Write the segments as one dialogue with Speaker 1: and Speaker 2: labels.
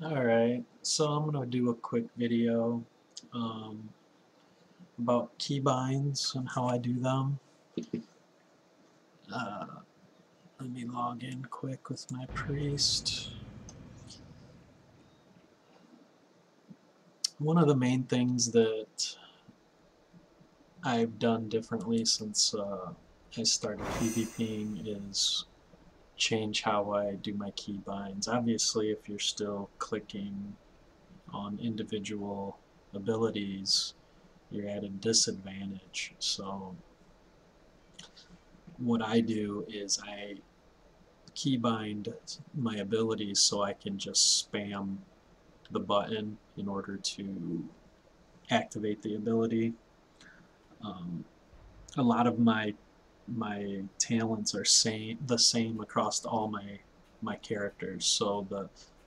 Speaker 1: Alright, so I'm going to do a quick video um, about keybinds and how I do them. Uh, Let me log in quick with my priest. One of the main things that I've done differently since I started PvPing is change how I do my keybinds. Obviously, if you're still clicking on individual abilities, you're at a disadvantage. So what I do is I keybind my abilities so I can just spam the button in order to activate the ability. Um, a lot of my talents are the same across all my characters, so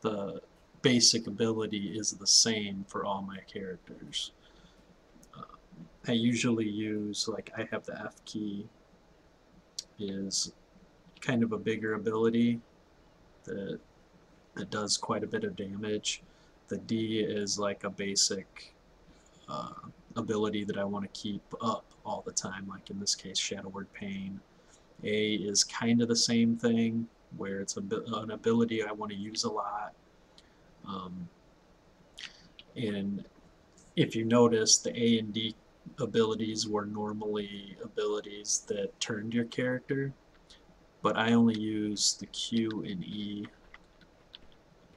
Speaker 1: the basic ability is the same for all my characters. Uh, I usually use, like, I have the F key is kind of a bigger ability that does quite a bit of damage. The D is like a basic uh, ability that I want to keep up all the time, like in this case Shadow Word Pain. A is kind of the same thing, where it's an ability I want to use a lot. Um, and if you notice, the A and D abilities were normally abilities that turned your character, but I only use the Q and E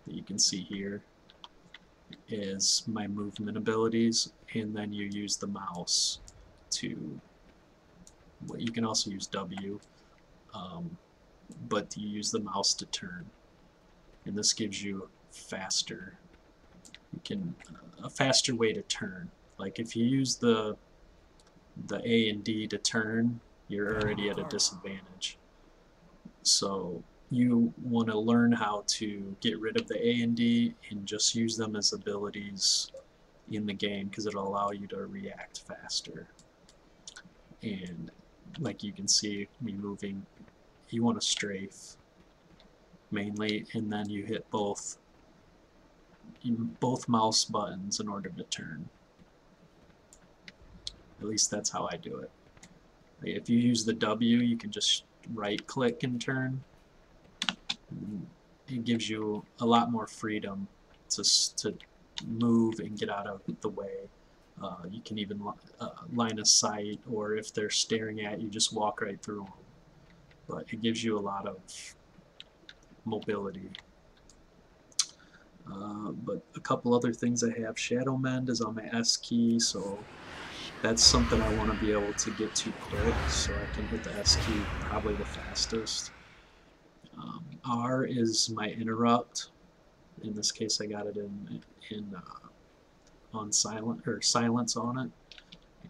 Speaker 1: that you can see here is my movement abilities, and then you use the mouse to, well, you can also use W, um, but you use the mouse to turn, and this gives you a faster way to turn. Like if you use the A and D to turn, you're already at a disadvantage. So you want to learn how to get rid of the A and D and just use them as abilities in the game, because it'll allow you to react faster. And like you can see me moving, you want to strafe mainly, and then you hit both mouse buttons in order to turn. At least that's how I do it. If you use the W, you can just right click and turn. It gives you a lot more freedom to move and get out of the way. You can even line of sight, or if they're staring at you, just walk right through them. But it gives you a lot of mobility. But a couple other things I have. Shadow Mend is on my S key, so that's something I want to be able to get to quick, so I can hit the S key probably the fastest. R is my interrupt. In this case, I got it on silent, or silence on it.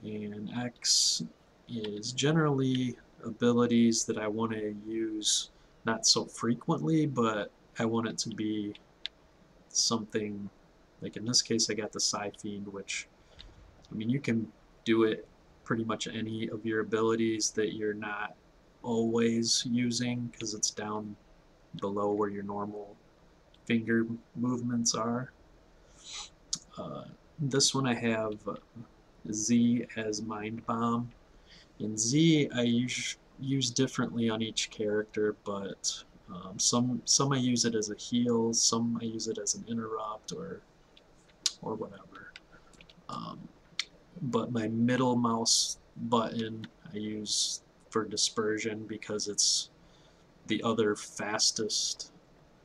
Speaker 1: And X is generally abilities that I want to use not so frequently, but I want it to be something, like in this case I got the Psi Fiend, which, I mean, you can do it pretty much any of your abilities that you're not always using, because it's down below where your normal finger movements are. This one I have Z as Mind Bomb. In Z I use differently on each character, but some I use it as a heal, some I use it as an interrupt, or whatever. Um, but my middle mouse button I use for dispersion, because it's the other fastest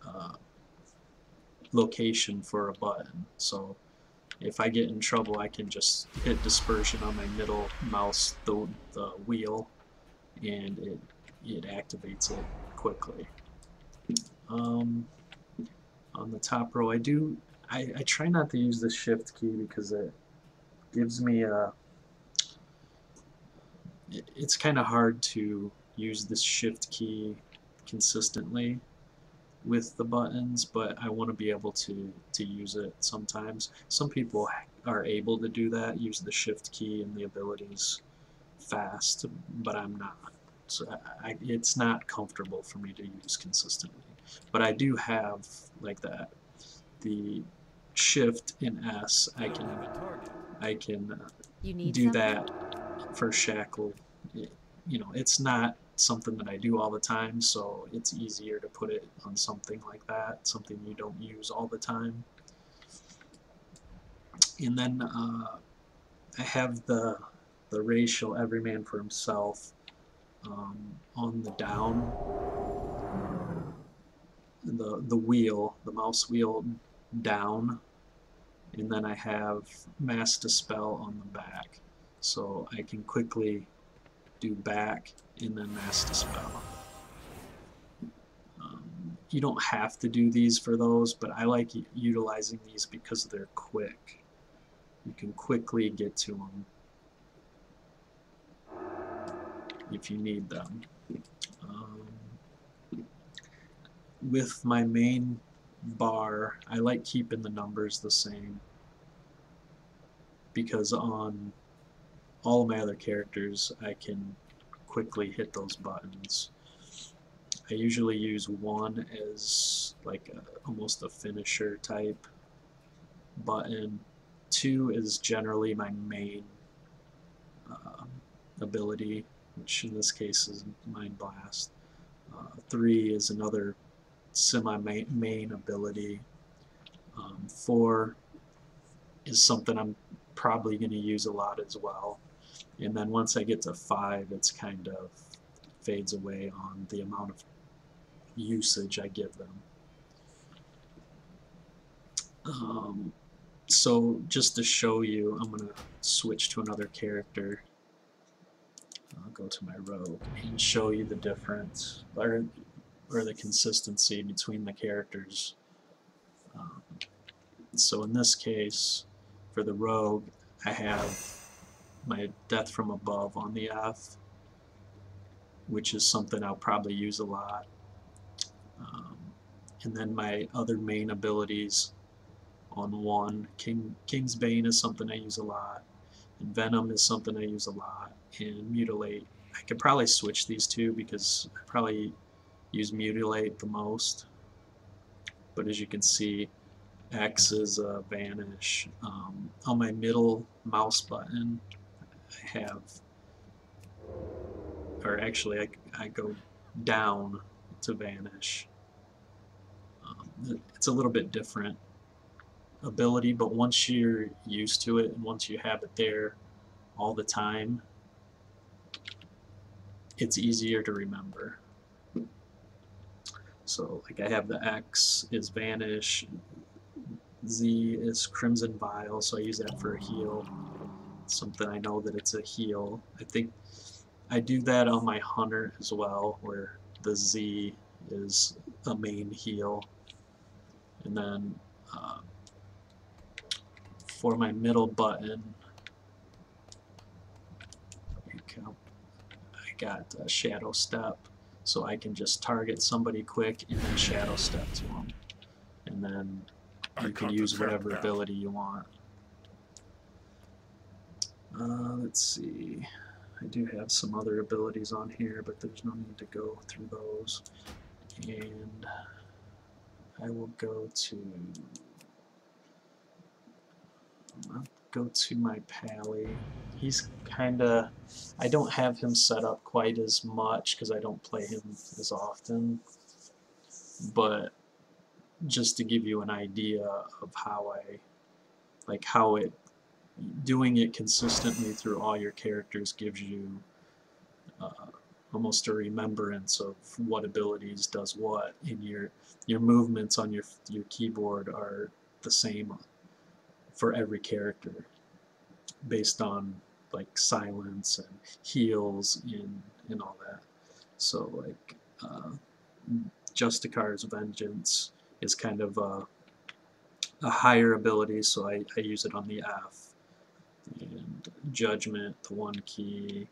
Speaker 1: uh, location for a button. So if I get in trouble, I can just hit dispersion on my middle mouse, the wheel, and it activates it quickly. On the top row, I try not to use the shift key, because it gives me it's kind of hard to use this shift key consistently with the buttons, but I want to be able to use it sometimes. Some people are able to do that, use the shift key and the abilities fast, but I'm not. So it's not comfortable for me to use consistently. But I do have like that the Shift and S, I can
Speaker 2: You need
Speaker 1: do
Speaker 2: something?
Speaker 1: that for shackle. You know, it's not something that I do all the time, so it's easier to put it on something like that, something you don't use all the time. And then I have the racial every man for himself on the down, the wheel, the mouse wheel down, and then I have mass dispel on the back, so I can quickly do back and then mass dispel. You don't have to do these for those, but I like utilizing these because they're quick. You can quickly get to them if you need them. Um, with my main bar, I like keeping the numbers the same because on all of my other characters I can quickly hit those buttons. I usually use 1 as like almost a finisher type button. 2 is generally my main uh, ability, which in this case is Mind Blast. 3 is another semi-main ability. 4 is something I'm probably going to use a lot as well. And then once I get to 5, it's kind of fades away on the amount of usage I give them. So just to show you, I'm going to switch to another character. I'll go to my rogue and show you the difference or the consistency between the characters. Um, so in this case, for the rogue, I have my death from above on the F, which is something I'll probably use a lot. Um, and then my other main abilities on 1, King's Bane is something I use a lot, and Venom is something I use a lot, and Mutilate. I could probably switch these two because I probably use Mutilate the most, but as you can see, X is Vanish. On my middle mouse button, I have, or actually I go down to Vanish. It's a little bit different ability, but once you're used to it and once you have it there all the time, it's easier to remember. So like I have the X is Vanish, Z is Crimson Vial, so I use that for a heal. Something I know that it's a heal. I think I do that on my Hunter as well, where the Z is a main heal. And then for my middle button, I got Shadow Step, so I can just target somebody quick and then Shadow Step to them. And then you can use whatever ability you want. Let's see. I do have some other abilities on here, but there's no need to go through those. And I will go to my Pally. He's kind of, I don't have him set up quite as much because I don't play him as often, but just to give you an idea of how doing it consistently through all your characters gives you uh, almost a remembrance of what abilities does what, and your movements on your keyboard are the same for every character based on like silence and heals and all that. So like Justicar's Vengeance is kind of a higher ability, so I use it on the F. And Judgment, the 1 key,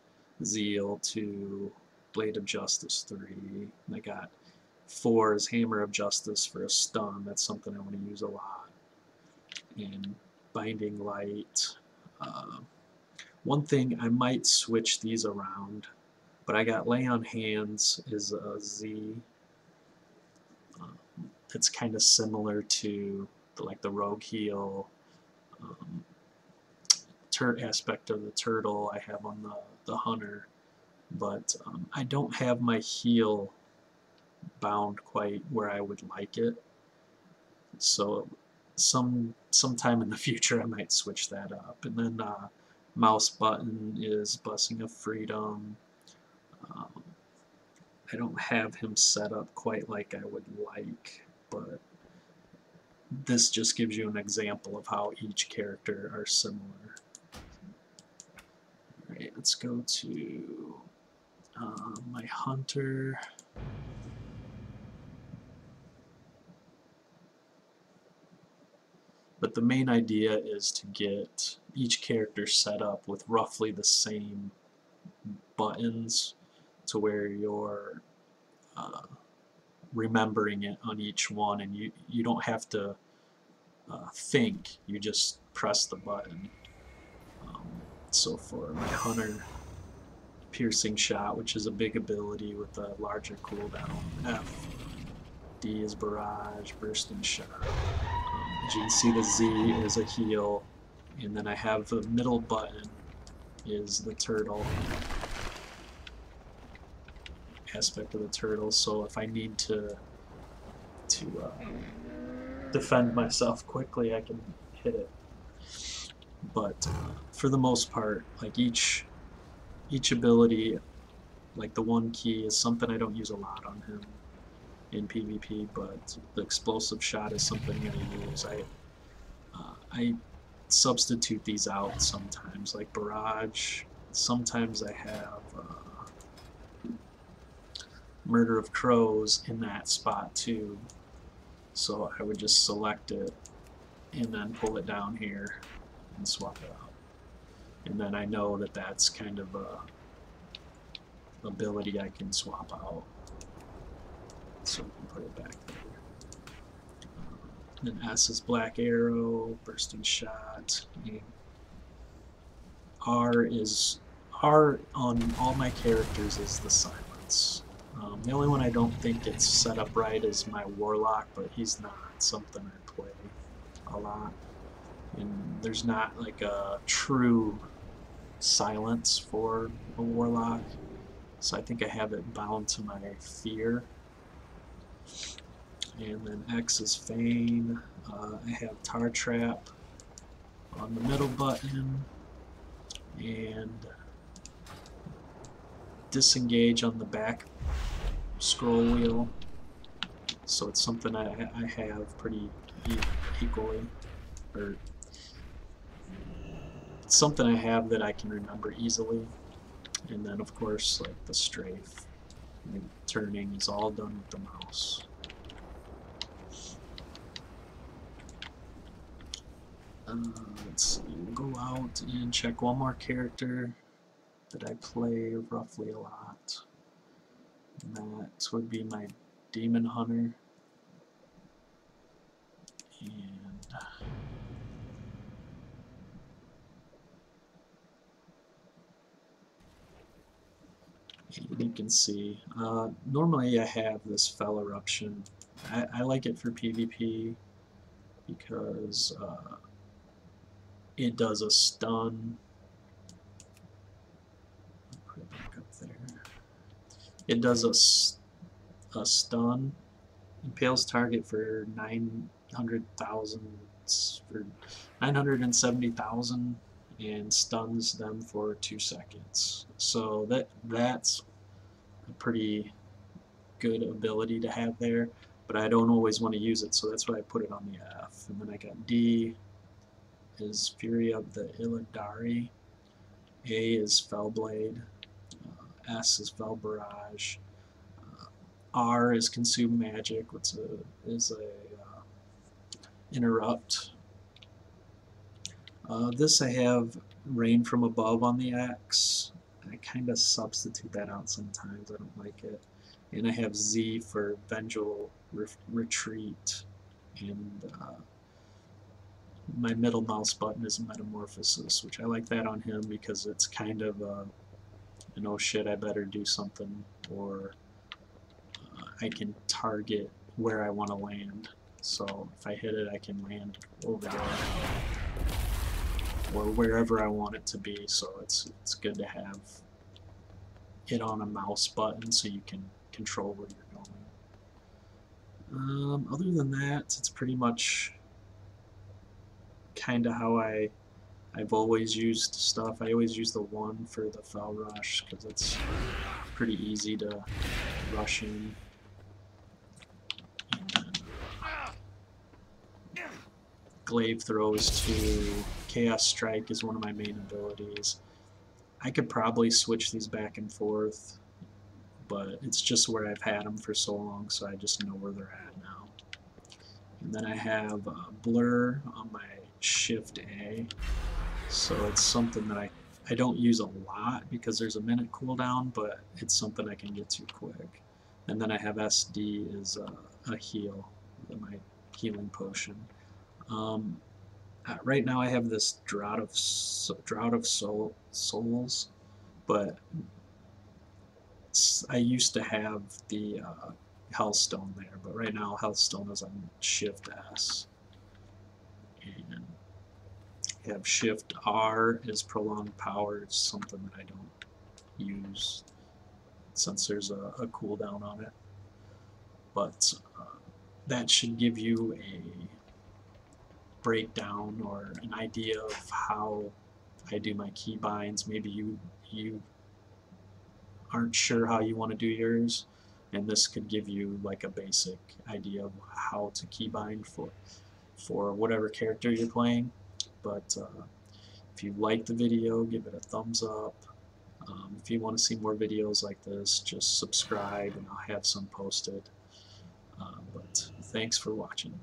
Speaker 1: Zeal, 2, Blade of Justice, 3. And I got 4 is Hammer of Justice for a stun. That's something I want to use a lot. And Binding Light. One thing, I might switch these around, but I got Lay on Hands is a Z. It's kind of similar to like the rogue heal, aspect of the turtle I have on the hunter, but I don't have my heal bound quite where I would like it. So sometime in the future I might switch that up. And then mouse button is Blessing of Freedom. I don't have him set up quite like I would like, but this just gives you an example of how each character are similar. Alright, let's go to my hunter. But the main idea is to get each character set up with roughly the same buttons to where you're remembering it on each one, and you don't have to think, you just press the button. So for my hunter, piercing shot, which is a big ability with a larger cooldown. F. D is barrage, bursting shot. As you can see, the Z is a heal, and then I have the middle button is the turtle aspect of the turtle. So if I need to defend myself quickly, I can hit it. But for the most part, like each ability, like the one key is something I don't use a lot on him in PvP, but the explosive shot is something I use. I substitute these out sometimes, like barrage. Sometimes I have murder of crows in that spot too, so I would just select it and then pull it down here and swap it out, and then I know that that's kind of a ability I can swap out, so we can put it back there. Then S is black arrow, bursting shot. R on all my characters is the silence. The only one I don't think it's set up right is my warlock, but he's not something I play a lot. And there's not like a true silence for a warlock, so I think I have it bound to my fear. And then X is feign. I have tar trap on the middle button, and disengage on the back scroll wheel. So it's something I have pretty equally, or it's something I have that I can remember easily. And then of course, like the strafe, the turning is all done with the mouse. Let's see, we'll go out and check one more character that I play roughly a lot. And that would be my demon hunter. And you can see, normally I have this fell eruption. I like it for PvP because it does a stun. Put it back up there. It does a stun. Impales target for 900,000 for 970,000 and stuns them for 2 seconds. So that's a pretty good ability to have there, but I don't always want to use it, so that's why I put it on the F. And then I got D is Fury of the Illidari, A is Fellblade, S is Fell Barrage, R is Consume Magic, which is a Interrupt. This I have Rain from Above on the X. I kind of substitute that out sometimes, I don't like it. And I have Z for Vengeful Retreat, and my middle mouse button is Metamorphosis, which I like that on him because it's kind of an oh shit, I better do something, or I can target where I want to land. So if I hit it, I can land over there or wherever I want it to be. So it's good to have it on a mouse button so you can control where you're going. Other than that, it's pretty much kind of how I've always used stuff. I always use the 1 for the foul rush because it's pretty easy to rush in. Glaive throws to Chaos Strike is one of my main abilities. I could probably switch these back and forth, but it's just where I've had them for so long, so I just know where they're at now. And then I have Blur on my Shift A, so it's something that I don't use a lot because there's a minute cooldown, but it's something I can get to quick. And then I have SD is a heal, my healing potion. Right now I have this Drought of Souls, but I used to have the Hellstone there, but right now Hellstone is on Shift S. And I have Shift R is Prolonged Power. It's something that I don't use since there's a cooldown on it. But that should give you a breakdown or an idea of how I do my keybinds. Maybe you aren't sure how you want to do yours, and this could give you like a basic idea of how to keybind for whatever character you're playing. But if you like the video, give it a thumbs up. If you want to see more videos like this, just subscribe and I'll have some posted. But thanks for watching.